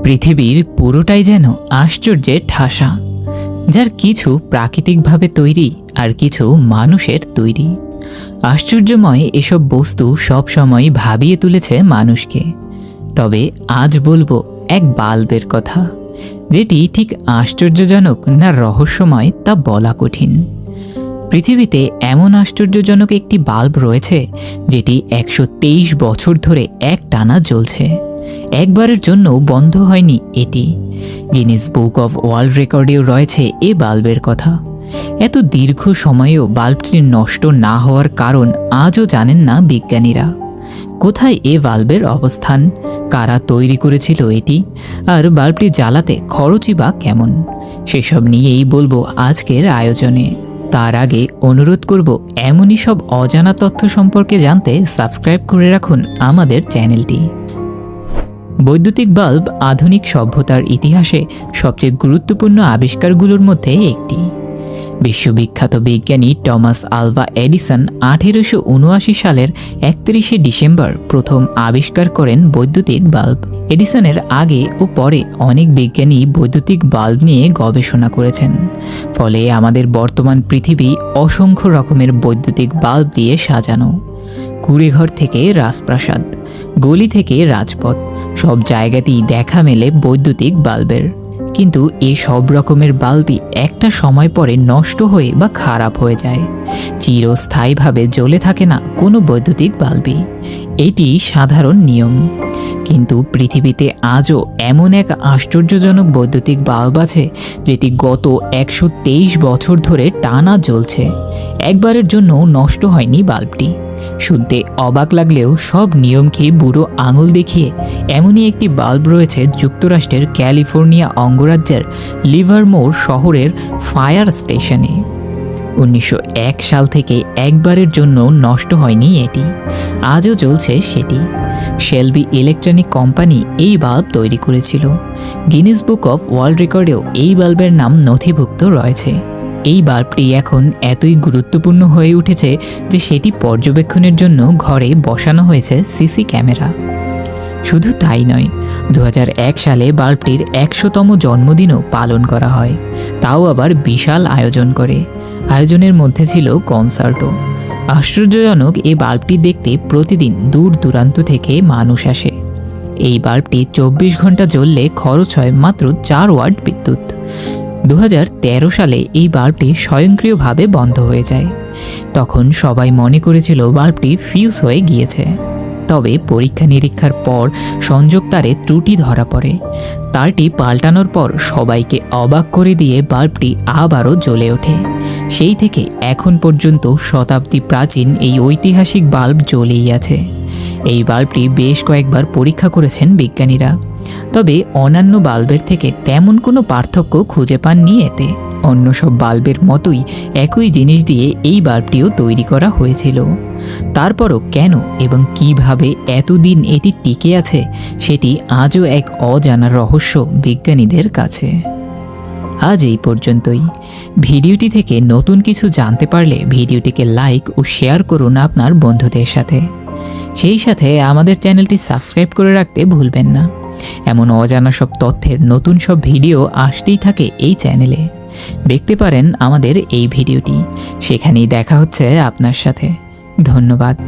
পৃথিবীর পুরোটাই যেন আশ্চর্যের ঠাসা, যার কিছু প্রাকৃতিকভাবে তৈরি আর কিছু মানুষের তৈরি। আশ্চর্যময় এসব বস্তু সবসময় ভাবিয়ে তুলেছে মানুষকে। তবে আজ বলবো এক বাল্বের কথা, যেটি ঠিক আশ্চর্যজনক না রহস্যময় তা বলা কঠিন। পৃথিবীতে এমন আশ্চর্যজনক একটি বাল্ব রয়েছে যেটি 123 বছর ধরে একটানা জ্বলছে। একবারের জন্য বন্ধ হয়নি এটি। গিনেস বুক অফ ওয়ার্ল্ড রেকর্ডেও রয়েছে এ বাল্বের কথা। এত দীর্ঘ সময়েও বাল্বটি নষ্ট না হওয়ার কারণ আজও জানেন না বিজ্ঞানীরা। কোথায় এ বাল্বের অবস্থান, কারা তৈরি করেছিল এটি, আর বাল্বটি জ্বালাতে খরচই বা কেমন, সেসব নিয়েই বলবো আজকের আয়োজনে। তার আগে অনুরোধ করব, এমনই সব অজানা তথ্য সম্পর্কে জানতে সাবস্ক্রাইব করে রাখুন আমাদের চ্যানেলটি। বৈদ্যুতিক বাল্ব আধুনিক সভ্যতার ইতিহাসে সবচেয়ে গুরুত্বপূর্ণ আবিষ্কারগুলোর মধ্যে একটি। বিশ্ববিখ্যাত বিজ্ঞানী টমাস আলভা এডিসন 1879 সালের 31শে ডিসেম্বর প্রথম আবিষ্কার করেন বৈদ্যুতিক বাল্ব। এডিসনের আগে ও পরে অনেক বিজ্ঞানী বৈদ্যুতিক বাল্ব নিয়ে গবেষণা করেছেন। ফলে আমাদের বর্তমান পৃথিবী অসংখ্য রকমের বৈদ্যুতিক বাল্ব দিয়ে সাজানো। কুঁড়েঘর থেকে রাজপ্রাসাদ, গলি থেকে রাজপথ, সব জায়গাতেই দেখা মেলে বৈদ্যুতিক বাল্বের। কিন্তু এই সব রকমের বাল্বই একটা সময় পরে নষ্ট হয়ে বা খারাপ হয়ে যায়। চিরস্থায়ীভাবে জ্বলে থাকে না কোনো বৈদ্যুতিক বাল্বই। এটি সাধারণ নিয়ম। কিন্তু পৃথিবীতে আজও এমন এক আশ্চর্যজনক বৈদ্যুতিক বাল্ব আছে যেটি গত 123 বছর ধরে টানা জ্বলছে। একবারের জন্য নষ্ট হয়নি বাল্বটি। শুনতে অবাক লাগলেও সব নিয়মকে বুড়ো আঙুল দেখিয়ে এমনই একটি বাল্ব রয়েছে যুক্তরাষ্ট্রের ক্যালিফোর্নিয়া অঙ্গরাজ্যের লিভারমোর শহরের ফায়ার স্টেশনে। 1901 সাল থেকে একবারের জন্য নষ্ট হয়নি এটি, আজও চলছে সেটি। শেলবি ইলেকট্রনিক কোম্পানি এই বাল্ব তৈরি করেছিল। গিনেস বুক অফ ওয়ার্ল্ড রেকর্ডেও এই বাল্বের নাম নথিভুক্ত রয়েছে। এই বাল্বটি এখন এতই গুরুত্বপূর্ণ হয়ে উঠেছে যে সেটি পর্যবেক্ষণের জন্য ঘরে বসানো হয়েছে সিসি ক্যামেরা। শুধু তাই নয়, 2001 সালে বাল্বটির 100তম জন্মদিনও পালন করা হয়, তাও আবার বিশাল আয়োজন করে। আয়োজনের মধ্যে ছিল কনসার্টও। আশ্চর্যজনক এই বাল্বটি দেখতে প্রতিদিন দূর দূরান্ত থেকে মানুষ আসে। এই বাল্বটি 24 ঘন্টা জ্বললে খরচ হয় মাত্র 4 ওয়াট বিদ্যুৎ। 2013 সালে এই বাল্বটি স্বয়ংক্রিয়ভাবে বন্ধ হয়ে যায়। তখন সবাই মনে করেছিল বাল্বটি ফিউজ হয়ে গিয়েছে। তবে পরীক্ষা নিরীক্ষার পর সংযোগ তারে ত্রুটি ধরা পড়ে। তারটি পাল্টানোর পর সবাইকে অবাক করে দিয়ে বাল্বটি আবারও জ্বলে ওঠে। সেই থেকে এখন পর্যন্ত শতাব্দী প্রাচীন এই ঐতিহাসিক বাল্ব জ্বলেই আছে। এই বাল্বটি বেশ কয়েকবার পরীক্ষা করেছেন বিজ্ঞানীরা। তবে অন্যান্য বাল্বের থেকে তেমন কোনো পার্থক্য খুঁজে পাননি এতে। অন্য সব বাল্বের মতোই একই জিনিস দিয়ে এই বাল্বটিও তৈরি করা হয়েছিল। তারপরও কেন এবং কিভাবে এতদিন এটি টিকে আছে সেটি আজও এক অজানা রহস্য বিজ্ঞানীদের কাছে। আজ এই পর্যন্তই। ভিডিওটি থেকে নতুন কিছু জানতে পারলে ভিডিওটিকে লাইক ও শেয়ার করুন আপনার বন্ধুদের সাথে। সেই সাথে আমাদের চ্যানেলটি সাবস্ক্রাইব করে রাখতে ভুলবেন না। এমন অজানা সব তথ্যের নতুন সব ভিডিও আসতেই থাকে এই চ্যানেলে। দেখতে পারেন আমাদের এই ভিডিওটি, সেখানেই দেখা হচ্ছে আপনার সাথে। ধন্যবাদ।